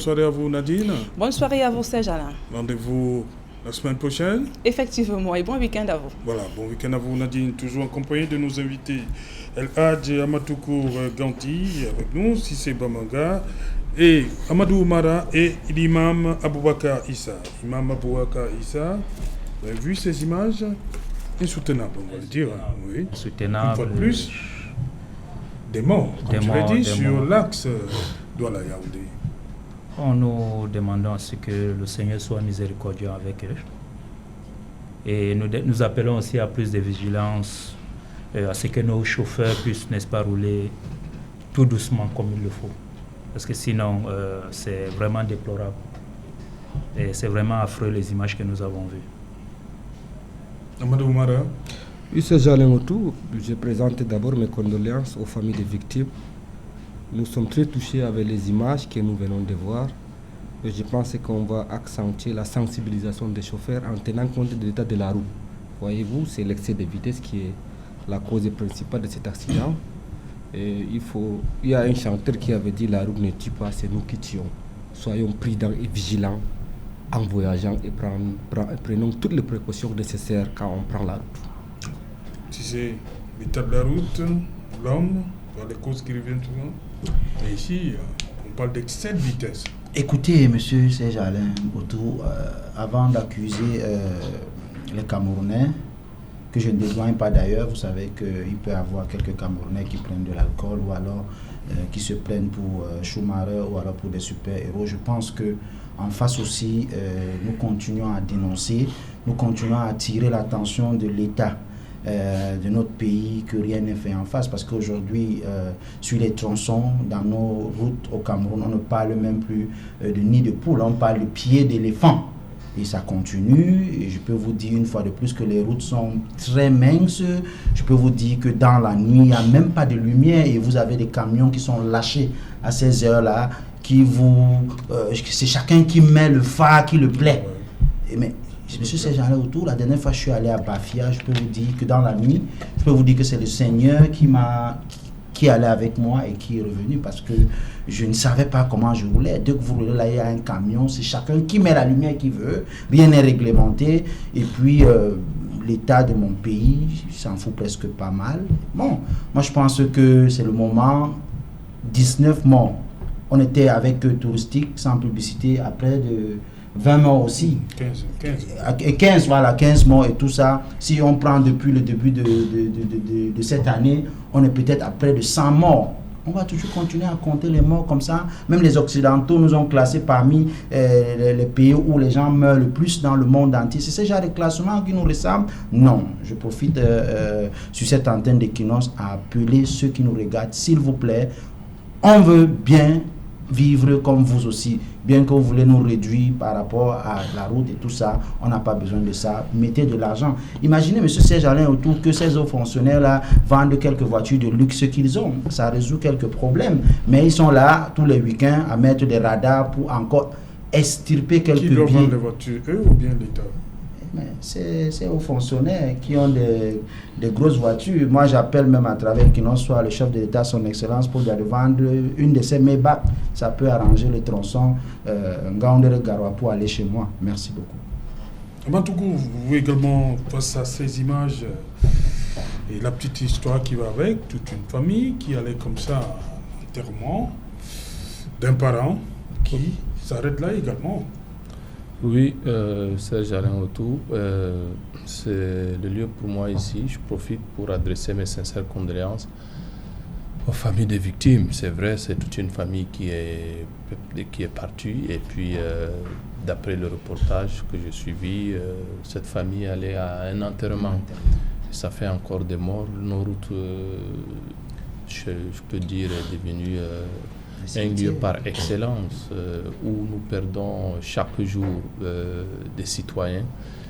soirée à vous, Nadine. Bonne soirée à vous, Serge Alain. Rendez-vous la semaine prochaine. Effectivement, et bon week-end à vous. Voilà, bon week-end à vous, Nadine. Toujours en compagnie de nos invités. El Hadj Amatoukour Ganti avec nous, Sissé Bamanga, et Amadou Oumara et l'imam Aboubakar Issa. Imam Aboubakar Issa, vous avez vu ces images? Insoutenables, on va le dire. Oui. Insoutenables. Une fois de plus, des morts, comme je l'ai dit, sur l'axe Douala-Yaoundé. Nous demandons à ce que le Seigneur soit miséricordieux avec eux. Et nous appelons aussi à plus de vigilance, à ce que nos chauffeurs puissent, n'est-ce pas, rouler tout doucement comme il le faut. Parce que sinon, c'est vraiment déplorable. Et c'est vraiment affreux les images que nous avons vues. Amadou Oumara. Monsieur Jalin-Otou, je présente d'abord mes condoléances aux familles des victimes. Nous sommes très touchés avec les images que nous venons de voir. Et je pense qu'on va accentuer la sensibilisation des chauffeurs en tenant compte de l'état de la route. Voyez-vous, c'est l'excès de vitesse qui est la cause principale de cet accident. Et il y a un chanteur qui avait dit la route ne tue pas, c'est nous qui tuons. Soyons prudents et vigilants en voyageant et prenons toutes les précautions nécessaires quand on prend la route. Si c'est l'état de la route, l'homme, les causes qui reviennent souvent. Et ici, on parle d'excès de vitesse. Écoutez, monsieur Serge Alain Otou, avant d'accuser les Camerounais, que je ne dédouane pas d'ailleurs, vous savez qu'il peut y avoir quelques Camerounais qui prennent de l'alcool ou alors qui se plaignent pour Schumacher ou alors pour des super-héros. Je pense qu'en face aussi, nous continuons à dénoncer, nous continuons à attirer l'attention de l'État de notre pays, que rien n'est fait en face, parce qu'aujourd'hui sur les tronçons, dans nos routes au Cameroun, on ne parle même plus de nid de poule, on parle de pieds d'éléphant, et ça continue. Et je peux vous dire une fois de plus que les routes sont très minces. Je peux vous dire que dans la nuit, il n'y a même pas de lumière, et vous avez des camions qui sont lâchés à ces heures-là, c'est chacun qui met le phare qui le plaît. Mais monsieur Serge Alain Otou, la dernière fois je suis allé à Bafia, je peux vous dire que dans la nuit, je peux vous dire que c'est le Seigneur qui allait avec moi et qui est revenu, parce que je ne savais pas comment je roulais. Dès que vous roulez là, il y a un camion, c'est chacun qui met la lumière qu'il veut, rien n'est réglementé, et puis l'état de mon pays s'en fout presque pas mal. Bon, moi je pense que c'est le moment. 19 morts. On était avec touristique, sans publicité, après de 20 morts aussi. 15, voilà, 15 morts et tout ça. Si on prend depuis le début de cette année, on est peut-être à près de 100 morts. On va toujours continuer à compter les morts comme ça. Même les Occidentaux nous ont classés parmi les pays où les gens meurent le plus dans le monde entier. C'est ce genre de classement qui nous ressemble? Non. Je profite sur cette antenne d'Equinox à appeler ceux qui nous regardent, s'il vous plaît, on veut bien vivre comme vous aussi, bien que vous voulez nous réduire par rapport à la route et tout ça, on n'a pas besoin de ça. Mettez de l'argent. Imaginez, monsieur Serge Alain Otou, que ces hauts fonctionnaires-là vendent quelques voitures de luxe qu'ils ont. Ça résout quelques problèmes. Mais ils sont là tous les week-ends à mettre des radars pour encore extirper quelques biens. Qui doivent vendre les voitures, eux ou bien l'État? C'est aux fonctionnaires qui ont des grosses voitures. Moi, j'appelle même à travers qu'il n'en soit le chef de l'État, son excellence, pour lui vendre une de ces Maybach. Ça peut arranger le tronçon Ngaoundéré Garoua pour aller chez moi. Merci beaucoup. Amatoukou, vous également, face à ces images et la petite histoire qui va avec, toute une famille qui allait comme ça à l'enterrement d'un parent qui s'arrête là également. Oui, Serge Alain Otou, c'est le lieu pour moi ici. Je profite pour adresser mes sincères condoléances aux familles des victimes. C'est vrai, c'est toute une famille qui est partie. Et puis, d'après le reportage que j'ai suivi, cette famille allait à un enterrement. Ça fait encore des morts. Nos routes, je peux dire, est devenue un lieu par excellence où nous perdons chaque jour des citoyens.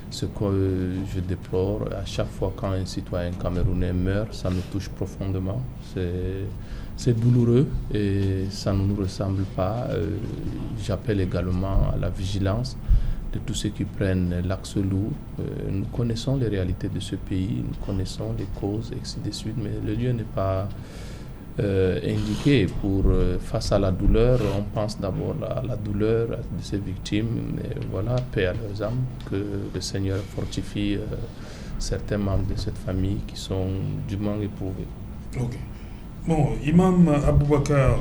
Ce que je déplore, à chaque fois quand un citoyen camerounais meurt, ça nous touche profondément. C'est douloureux et ça ne nous ressemble pas. J'appelle également à la vigilance de tous ceux qui prennent l'axe lourd. Nous connaissons les réalités de ce pays, nous connaissons les causes, et ainsi de suite, mais le lieu n'est pas indiqué. Face à la douleur, on pense d'abord à la douleur de ces victimes, et voilà, paix à leurs âmes, que le Seigneur fortifie certains membres de cette famille qui sont durement éprouvés. Ok. Bon, Imam Aboubakar,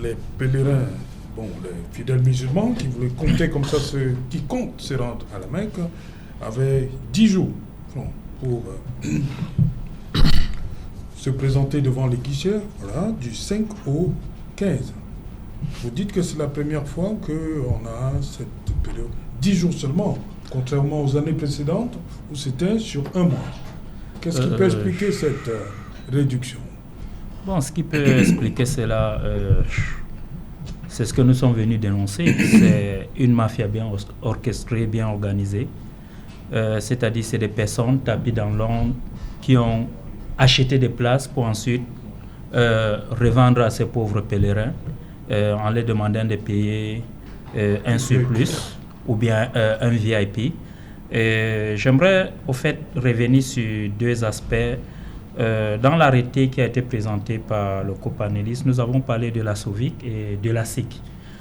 les pèlerins, les fidèles musulmans qui voulaient compter comme ça ceux qui comptent se rendre à la Mecque, avaient 10 jours pour se présenter devant les guichets, voilà, du 5 au 15. Vous dites que c'est la première fois qu'on a cette période, 10 jours seulement, contrairement aux années précédentes où c'était sur un mois. Qu'est-ce qui peut expliquer cette réduction? Bon, ce qui peut expliquer cela, c'est ce que nous sommes venus dénoncer. C'est une mafia bien orchestrée, bien organisée. C'est-à-dire c'est des personnes tapées dans l'ombre qui ont acheté des places pour ensuite revendre à ces pauvres pèlerins en les demandant de payer un surplus ou bien un VIP. J'aimerais au fait revenir sur deux aspects. Dans l'arrêté qui a été présenté par le copanéliste, nous avons parlé de la SOVIC et de la SIC.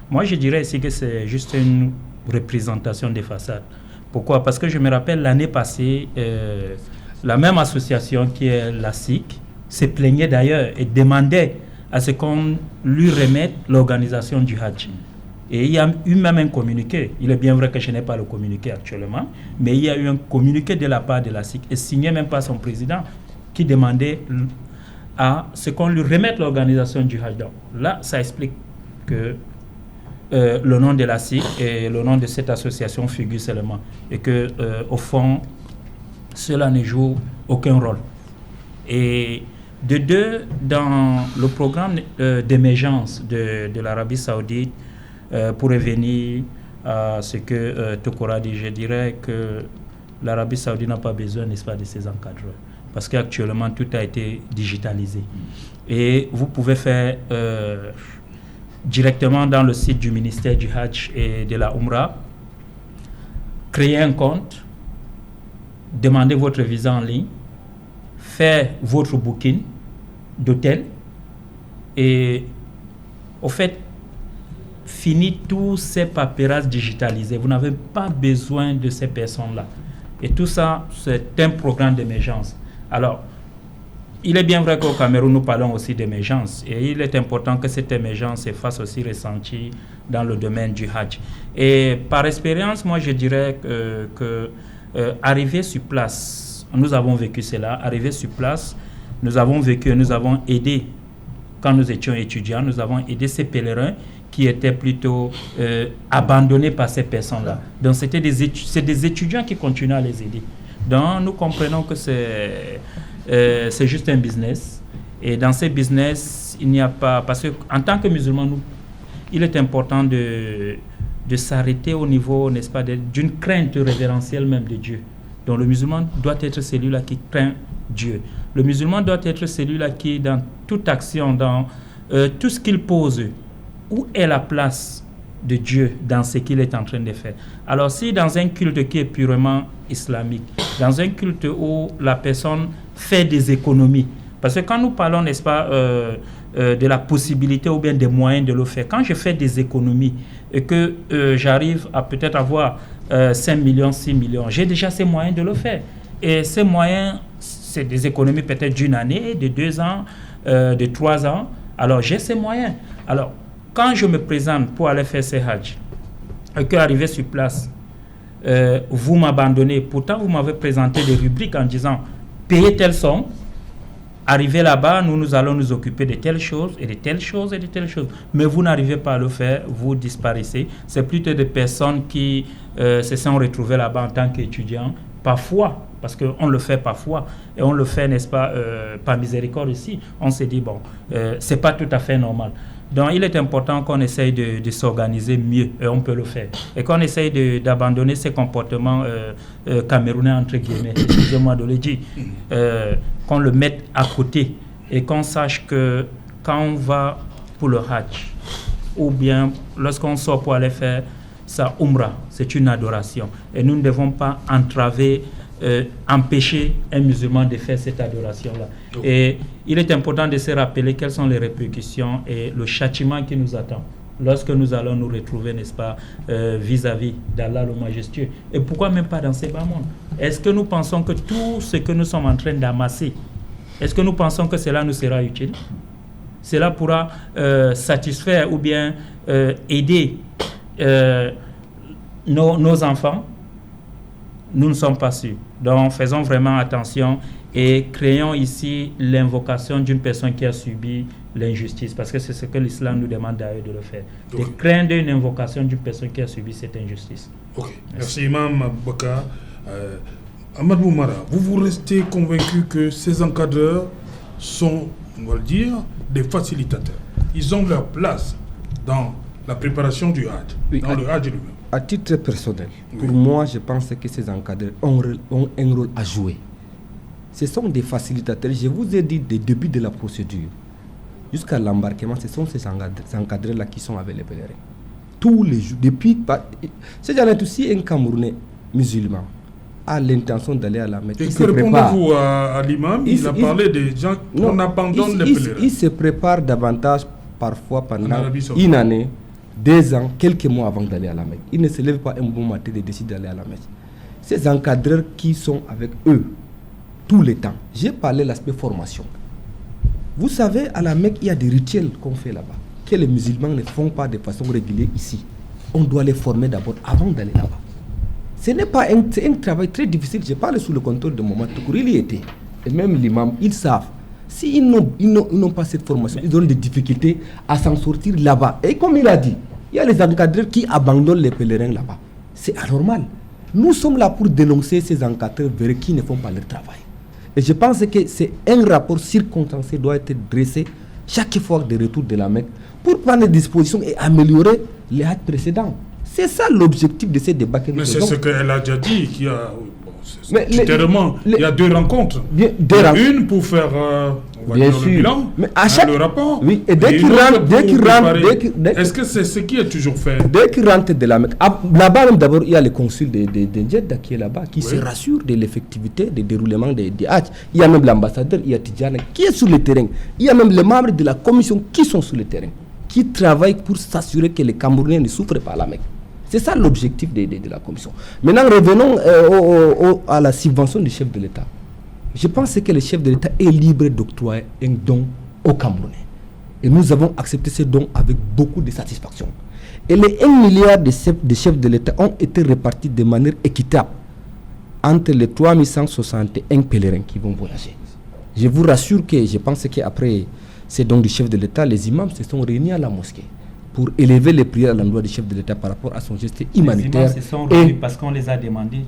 Moi, je dirais ici que c'est juste une représentation des façades. Pourquoi? Parce que je me rappelle l'année passée, la même association qui est la SIC se plaignait d'ailleurs et demandait à ce qu'on lui remette l'organisation du Hajj. Et il y a eu même un communiqué. Il est bien vrai que je n'ai pas le communiqué actuellement, mais il y a eu un communiqué de la part de la SIC et signé même par son président qui demandait à ce qu'on lui remette l'organisation du Hajj. Donc, là, ça explique que le nom de la SIC et le nom de cette association figurent seulement et que, au fond, cela ne joue aucun rôle. Et de deux, dans le programme d'émergence de l'Arabie Saoudite, pour revenir à ce que Tokora dit, je dirais que l'Arabie Saoudite n'a pas besoin, n'est-ce pas, de ses encadreurs. Parce qu'actuellement, tout a été digitalisé. Et vous pouvez faire directement dans le site du ministère du Hajj et de la Umrah, créer un compte, demander votre visa en ligne, faire votre booking d'hôtel et, au fait, finir tous ces paperasses digitalisées. Vous n'avez pas besoin de ces personnes-là. Et tout ça, c'est un programme d'émergence. Alors, il est bien vrai qu'au Cameroun, nous parlons aussi d'émergence. Et il est important que cette émergence se fasse aussi ressentie dans le domaine du Hajj. Et par expérience, moi, je dirais que arriver sur place, nous avons vécu cela, arriver sur place, nous avons vécu, nous avons aidé, quand nous étions étudiants, nous avons aidé ces pèlerins qui étaient plutôt abandonnés par ces personnes-là. Donc, c'est des étudiants qui continuent à les aider. Donc, nous comprenons que c'est juste un business. Et dans ce business, il n'y a pas... Parce qu'en tant que musulmans, il est important de s'arrêter au niveau, n'est-ce pas, d'une crainte révérentielle même de Dieu. Donc, le musulman doit être celui-là qui craint Dieu. Le musulman doit être celui-là qui, dans toute action, dans tout ce qu'il pose, où est la place de Dieu dans ce qu'il est en train de faire? Alors, si dans un culte qui est purement islamique, dans un culte où la personne fait des économies, parce que quand nous parlons, n'est-ce pas, de la possibilité ou bien des moyens de le faire, quand je fais des économies et que j'arrive à peut-être avoir 5 millions, 6 millions, j'ai déjà ces moyens de le faire. Et ces moyens, c'est des économies peut-être d'une année, de 2 ans, de 3 ans. Alors, j'ai ces moyens. Alors, quand je me présente pour aller faire ces Hajj, et qu'arrivé sur place, vous m'abandonnez, pourtant vous m'avez présenté des rubriques en disant payez telle somme, arrivez là-bas, nous allons nous occuper de telles choses et de telles choses et de telles choses. Mais vous n'arrivez pas à le faire, vous disparaissez. C'est plutôt des personnes qui se sont retrouvées là-bas en tant qu'étudiants, parfois, parce qu'on le fait parfois, et on le fait, n'est-ce pas, par miséricorde ici. On s'est dit, bon, c'est pas tout à fait normal. Donc, il est important qu'on essaye de s'organiser mieux, et on peut le faire. Et qu'on essaye d'abandonner ces comportements camerounais, entre guillemets, excusez-moi de le dire, qu'on le mette à côté, et qu'on sache que quand on va pour le Hajj, ou bien lorsqu'on sort pour aller faire sa Umrah, c'est une adoration. Et nous ne devons pas entraver empêcher un musulman de faire cette adoration-là. Et il est important de se rappeler quelles sont les répercussions et le châtiment qui nous attend lorsque nous allons nous retrouver, n'est-ce pas, vis-à-vis d'Allah le majestueux. Et pourquoi même pas dans ces bas mondes? Est-ce que nous pensons que tout ce que nous sommes en train d'amasser, est-ce que nous pensons que cela nous sera utile? Cela pourra satisfaire ou bien aider nos enfants? Nous ne sommes pas sûrs. Donc faisons vraiment attention et créons ici l'invocation d'une personne qui a subi l'injustice, parce que c'est ce que l'islam nous demande d'ailleurs de le faire. De craindre une invocation d'une personne qui a subi cette injustice. Ok, merci Imam Aboubakar. Amadou Mara, vous restez convaincu que ces encadreurs sont, on va le dire, des facilitateurs. Ils ont leur place dans la préparation du Hajj, dans le Hajj lui-même. À titre personnel, pour moi, je pense que ces encadreurs ont un rôle à jouer. Ce sont des facilitateurs. Je vous ai dit, des débuts de la procédure jusqu'à l'embarquement, ce sont ces encadreurs-là qui sont avec les pèlerins. Tous les jours, depuis... C'est déjà aussi un Camerounais musulman a l'intention d'aller à la Mecque. Et que répondez-vous à l'imam? Il a parlé des gens qu'on abandonne les pèlerins. Il se prépare davantage, parfois pendant une année, 2 ans, quelques mois avant d'aller à la Mecque. Il ne se lève pas un bon matin et décide d'aller à la Mecque. Ces encadreurs qui sont avec eux tout le temps. J'ai parlé de l'aspect formation. Vous savez, à la Mecque, il y a des rituels qu'on fait là-bas, que les musulmans ne font pas de façon régulière ici. On doit les former d'abord avant d'aller là-bas. Ce n'est pas un travail très difficile. Je parle sous le contrôle de Mohamed Toukour. Il y était. Et même l'imam, ils savent. S'ils n'ont pas cette formation, ils ont des difficultés à s'en sortir là-bas. Et comme il a dit, il y a les encadreurs qui abandonnent les pèlerins là-bas. C'est anormal. Nous sommes là pour dénoncer ces encadreurs qui ne font pas leur travail. Et je pense que c'est un rapport circonstancié doit être dressé chaque fois de retour de la Mecque pour prendre des dispositions et améliorer les actes précédents. C'est ça l'objectif de ces débats que nous faisons. Mais c'est ce qu'elle a déjà dit, qu'il y a... il y a 2 rencontres. Une pour faire le bilan, mais à chaque... le rapport. Oui, et dès qu'il rentre... Est-ce que c'est ce qui est toujours fait? Dès qu'il rentre de la Mecque, là-bas même d'abord, il y a le consul de Jeddah qui est là-bas, qui se rassure de l'effectivité des déroulements des Hajj. Il y a même l'ambassadeur, il y a Tidjane qui est sur le terrain. Il y a même les membres de la commission qui sont sur le terrain, qui travaillent pour s'assurer que les Camerounais ne souffrent pas à la Mecque. C'est ça l'objectif de la commission. Maintenant, revenons à la subvention du chef de l'État. Je pense que le chef de l'État est libre d'octroyer un don aux Camerounais. Et nous avons accepté ce don avec beaucoup de satisfaction. Et les 1 milliard de chefs de l'État ont été répartis de manière équitable entre les 3161 pèlerins qui vont voyager. Je vous rassure que je pense qu'après ces dons du chef de l'État, les imams se sont réunis à la mosquée pour élever les prières à l'endroit du chef de l'État par rapport à son geste humanitaire. Les imams se sont réunis parce qu'on les a demandés.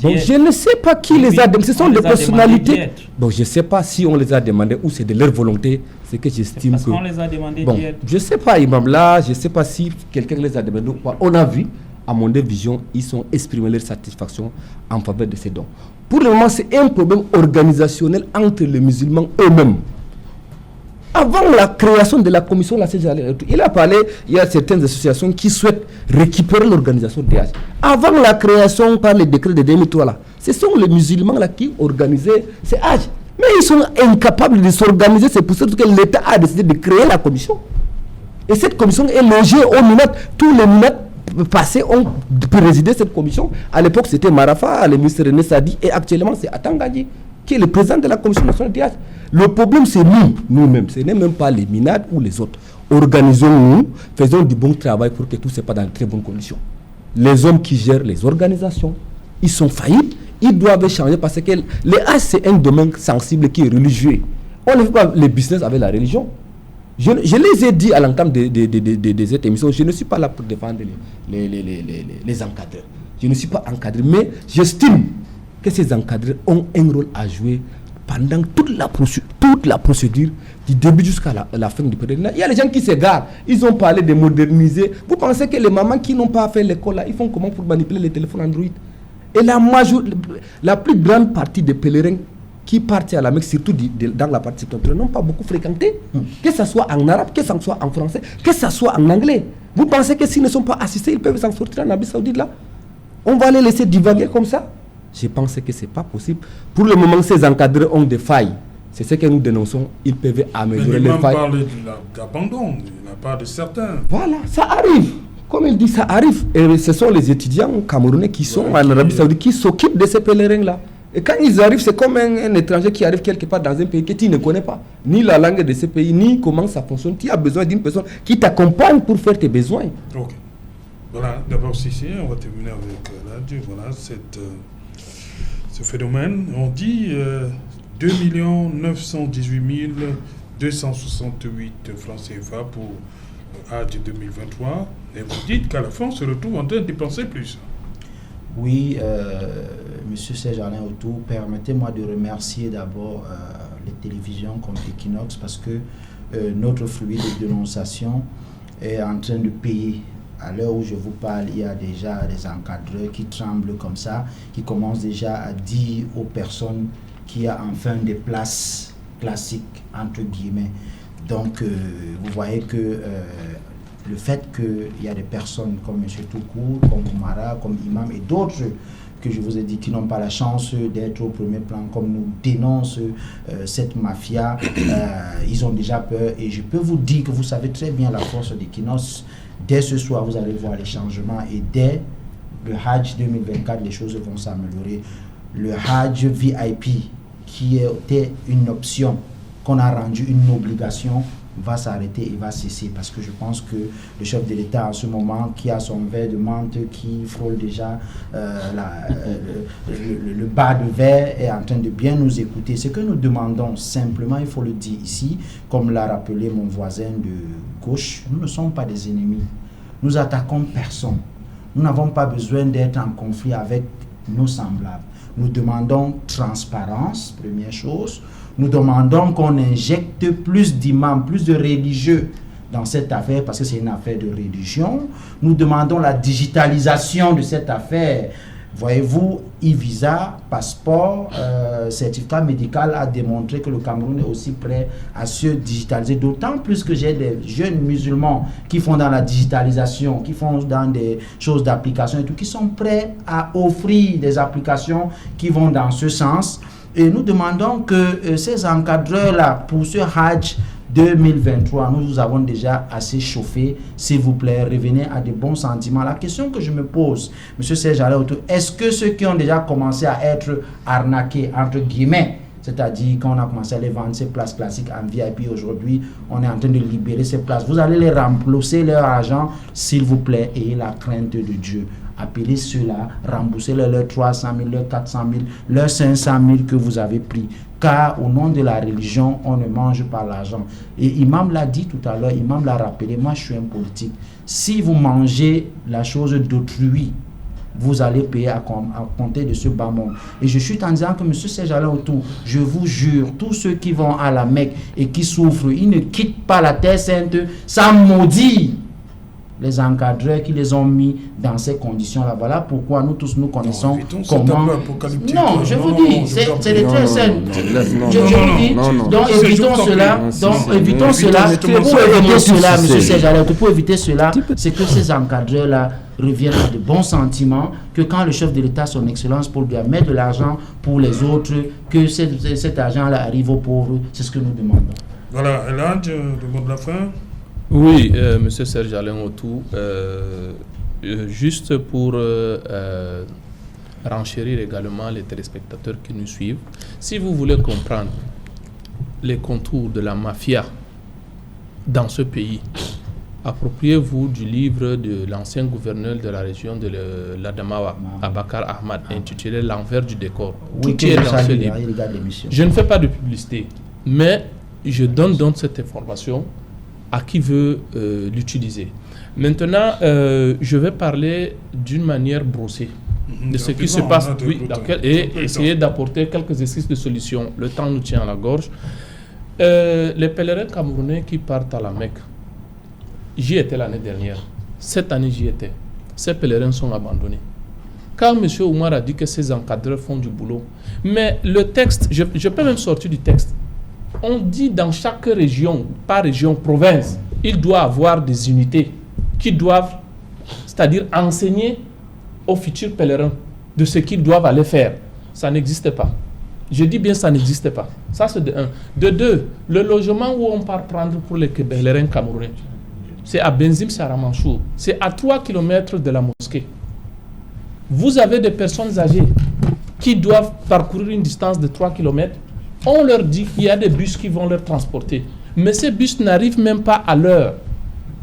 Bon, je ne sais pas qui les a demandés. Ce sont des personnalités. Bon, je ne sais pas si on les a demandés ou c'est de leur volonté. C'est que j'estime parce qu'on les a demandés d'y être. Je ne sais pas, imam là, je ne sais pas si quelqu'un les a demandés ou pas. On a vu, à mon vision, ils ont exprimé leur satisfaction en faveur de ces dons. Pour le moment, c'est un problème organisationnel entre les musulmans eux-mêmes. Avant la création de la commission, il a parlé, il y a certaines associations qui souhaitent récupérer l'organisation des Hajj. Avant la création par le décret de 2003, là, ce sont les musulmans là, qui organisaient ces Hajj. Mais ils sont incapables de s'organiser, c'est pour ça que l'État a décidé de créer la commission. Et cette commission est logée au Minat. Tous les Minat passés ont présidé cette commission. À l'époque, c'était Marafa, le ministre René Sadi, et actuellement, c'est Atangadi, qui est le président de la commission nationale des Hajj. Le problème, c'est nous-mêmes. Ce n'est même pas les Minad ou les autres. Organisons-nous, faisons du bon travail pour que tout se passe dans de très bonnes conditions. Les hommes qui gèrent les organisations, ils sont faillites, ils doivent changer parce que les Hajj, c'est un domaine sensible qui est religieux. On ne fait pas le business avec la religion. Je les ai dit à l'entame de cette émission, je ne suis pas là pour défendre les encadreurs. Je ne suis pas encadré, mais j'estime que ces encadreurs ont un rôle à jouer pendant toute la procédure du début jusqu'à la fin du pèlerinage. Il y a les gens qui s'égarent. Ils ont parlé de moderniser. Vous pensez que les mamans qui n'ont pas fait l'école, là, ils font comment pour manipuler les téléphones Android? Et la plus grande partie des pèlerins qui partent à la Mecque, surtout dans la partie septentrionale, n'ont pas beaucoup fréquenté. Que ce soit en arabe, que ce soit en français, que ce soit en anglais. Vous pensez que s'ils ne sont pas assistés, ils peuvent s'en sortir en Arabie Saoudite là? On va les laisser divaguer comme ça? Je pense que ce n'est pas possible. Pour le moment, ces encadreurs ont des failles. C'est ce que nous dénonçons. Ils peuvent améliorer les failles. Mais parle de l'abandon de la part de certains. Voilà, ça arrive. Comme il dit, ça arrive. Et ce sont les étudiants camerounais qui sont en Arabie Saoudite qui s'occupent de ces pèlerins-là. Et quand ils arrivent, c'est comme un étranger qui arrive quelque part dans un pays que tu ne connais pas. Ni la langue de ce pays, ni comment ça fonctionne. Tu as besoin d'une personne qui t'accompagne pour faire tes besoins. Ok. Voilà, d'abord, on va terminer avec là, voilà, ce phénomène. On dit 2 918 268 francs CFA pour Hajj 2023. Et vous dites qu'à la fin, on se retrouve en train de dépenser plus. Oui, Monsieur Serge Alain Autou, permettez-moi de remercier d'abord les télévisions comme Equinox parce que notre fluide de dénonciation est en train de payer. À l'heure où je vous parle, il y a déjà des encadreurs qui tremblent comme ça, qui commencent déjà à dire aux personnes qu'il y a enfin des places classiques, entre guillemets. Donc, vous voyez que le fait qu'il y a des personnes comme M. Toukou, comme Oumara, comme Imam et d'autres que je vous ai dit qui n'ont pas la chance d'être au premier plan, comme nous dénoncent cette mafia, ils ont déjà peur. Et je peux vous dire que vous savez très bien la force d'Equinox. Dès ce soir, vous allez voir les changements et dès le Hajj 2024, les choses vont s'améliorer. Le Hajj VIP, qui était une option qu'on a rendu une obligation, va s'arrêter et va cesser parce que je pense que le chef de l'État en ce moment qui a son verre de menthe qui frôle déjà le bas de verre est en train de bien nous écouter. Ce que nous demandons simplement, il faut le dire ici, comme l'a rappelé mon voisin de gauche, nous ne sommes pas des ennemis. Nous attaquons personne. Nous n'avons pas besoin d'être en conflit avec nos semblables. Nous demandons transparence, première chose. Nous demandons qu'on injecte plus d'imams, plus de religieux dans cette affaire parce que c'est une affaire de religion. Nous demandons la digitalisation de cette affaire. Voyez-vous, e-visa, passeport, certificat médical a démontré que le Cameroun est aussi prêt à se digitaliser. D'autant plus que j'ai des jeunes musulmans qui font dans la digitalisation, qui font dans des choses d'application et tout, qui sont prêts à offrir des applications qui vont dans ce sens. Et nous demandons que ces encadreurs-là, pour ce Hajj 2023, nous avons déjà assez chauffé. S'il vous plaît, revenez à de bons sentiments. La question que je me pose, M. Serge Alain Autou, est-ce que ceux qui ont déjà commencé à être arnaqués, entre guillemets, c'est-à-dire quand on a commencé à les vendre ces places classiques en VIP aujourd'hui, on est en train de libérer ces places, vous allez les rembourser leur argent, s'il vous plaît, ayez la crainte de Dieu. Appelez ceux-là, remboursez-leur leurs 300 000, leurs 400 000, leurs 500 000 que vous avez pris. Car au nom de la religion, on ne mange pas l'argent. Et Imam l'a dit tout à l'heure, Imam l'a rappelé, moi je suis un politique. Si vous mangez la chose d'autrui, vous allez payer à compter de ce bas monde. Et je suis en disant que M. Serge Alain Autou, je vous jure, tous ceux qui vont à la Mecque et qui souffrent, ils ne quittent pas la terre sainte sans maudire les encadreurs qui les ont mis dans ces conditions-là. Voilà pourquoi nous tous nous connaissons comment... Non, je vous dis, c'est les très saines. Je vous dis, donc évitons cela. Donc évitons cela. Pour éviter cela, M. Serge Alain Autou, pour éviter cela, c'est que ces encadreurs-là reviennent à de bons sentiments, que quand le chef de l'État, son excellence, Paul Biya, met de l'argent pour les autres, que cet argent-là arrive aux pauvres. C'est ce que nous demandons. Voilà, Eladj, le mot de la fin. Oui, M. Serge Alain Autou, juste pour renchérir également les téléspectateurs qui nous suivent, si vous voulez comprendre les contours de la mafia dans ce pays, appropriez-vous du livre de l'ancien gouverneur de la région de l'Adamawa, Abakar Ahmad, intitulé L'envers du décor. Oui, tout est dans ce livre. Je ne fais pas de publicité, mais je donne donc cette information à qui veut l'utiliser. Maintenant, je vais parler d'une manière brossée de ce qui se passe et essayer d'apporter quelques esquisses de solutions. Le temps nous tient à la gorge. Les pèlerins camerounais qui partent à la Mecque, j'y étais l'année dernière. Cette année, j'y étais. Ces pèlerins sont abandonnés. Car M. Oumar a dit que ces encadreurs font du boulot. Mais le texte, je peux même sortir du texte. On dit dans chaque région, par région, province, il doit avoir des unités qui doivent, c'est-à-dire enseigner aux futurs pèlerins de ce qu'ils doivent aller faire. Ça n'existe pas. Je dis bien ça n'existe pas. Ça c'est de un. De deux, le logement où on part prendre pour les pèlerins camerounais, c'est à Benzim, c'est à Ramanchour. C'est à 3 km de la mosquée. Vous avez des personnes âgées qui doivent parcourir une distance de 3 km. On leur dit qu'il y a des bus qui vont leur transporter. Mais ces bus n'arrivent même pas à l'heure.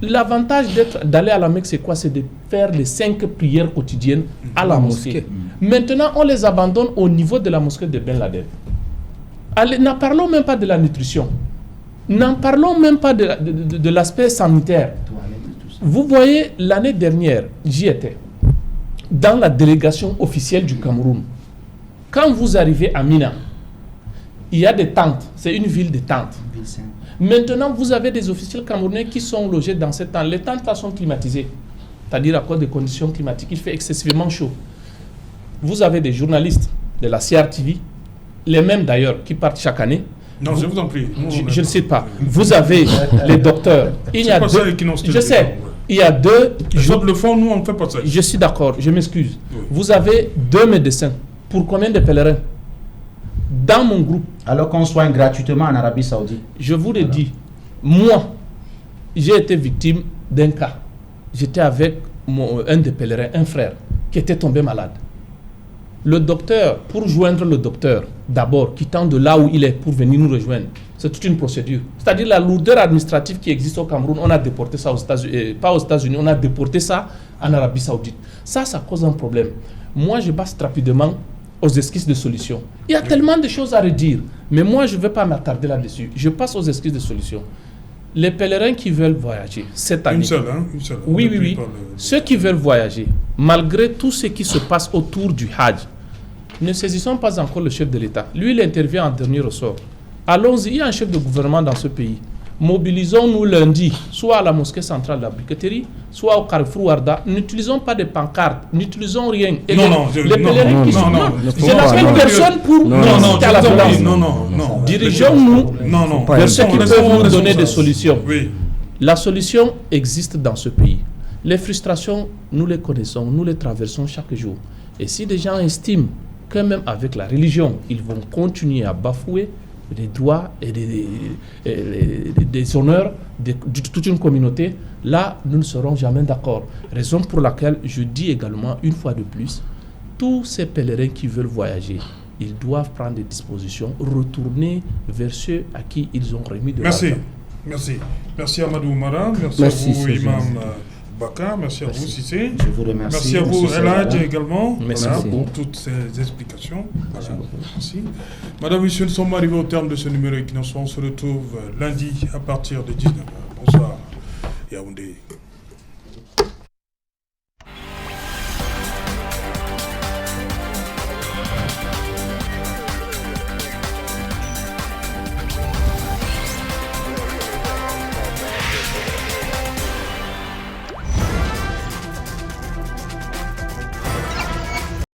L'avantage d'aller à la Mecque, c'est quoi? C'est de faire les 5 prières quotidiennes à la mosquée. Maintenant, on les abandonne au niveau de la mosquée de Ben Laden. N'en parlons même pas de la nutrition. N'en parlons même pas de l'aspect sanitaire. Vous voyez, l'année dernière, j'y étais, dans la délégation officielle du Cameroun. Quand vous arrivez à Mina, il y a des tentes. C'est une ville de tentes. Maintenant, vous avez des officiels camerounais qui sont logés dans ces tentes. Les tentes là sont climatisées, c'est-à-dire à cause des conditions climatiques. Il fait excessivement chaud. Vous avez des journalistes de la CRTV, les mêmes d'ailleurs, qui partent chaque année. Non, je vous en prie. Je ne sais pas. Vous avez les docteurs. Il y a deux. Je sais. Il y a deux. Le fond, nous, on ne fait pas ça. Je suis d'accord. Je m'excuse. Vous avez 2 médecins. Pour combien de pèlerins? Dans mon groupe. Alors qu'on soigne gratuitement en Arabie Saoudite. Je vous le dis. Moi, j'ai été victime d'un cas. J'étais avec un des pèlerins, un frère, qui était tombé malade. Le docteur, pour joindre le docteur, d'abord, quittant de là où il est pour venir nous rejoindre, c'est toute une procédure. C'est-à-dire la lourdeur administrative qui existe au Cameroun, on a déporté ça aux États-Unis, pas aux États-Unis, on a déporté ça en Arabie Saoudite. Ça cause un problème. Moi, je passe rapidement aux esquisses de solutions. Il y a tellement de choses à redire, mais moi, je ne vais pas m'attarder là-dessus. Je passe aux esquisses de solutions. Les pèlerins qui veulent voyager cette année. Une seule. Oui. Ceux qui veulent voyager, malgré tout ce qui se passe autour du Hajj, ne saisissons pas encore le chef de l'État. Lui, il intervient en dernier ressort. Allons-y, il y a un chef de gouvernement dans ce pays. Mobilisons-nous lundi, soit à la mosquée centrale de la briqueterie, soit au Carrefour Warda. N'utilisons pas de pancartes, n'utilisons rien. Et les pèlerins qui sont... Je n'appelle personne pour inciter à la violence. Non. Dirigeons-nous vers ceux qui peuvent nous donner des solutions. Oui. La solution existe dans ce pays. Les frustrations, nous les connaissons, nous les traversons chaque jour. Et si des gens estiment que même avec la religion, ils vont continuer à bafouer des droits et des honneurs de toute une communauté, là, nous ne serons jamais d'accord. Raison pour laquelle je dis également, une fois de plus, tous ces pèlerins qui veulent voyager, ils doivent prendre des dispositions, retourner vers ceux à qui ils ont remis de l'argent. Merci Amadou Oumara, merci à vous Imam Baka, merci à vous Cissé. Je vous remercie. Merci à vous Eladj également. Merci pour toutes ces explications. Merci. Madame, Monsieur, nous sommes arrivés au terme de ce numéro Equinox. On se retrouve lundi à partir de 19h. Bonsoir. Yaoundé.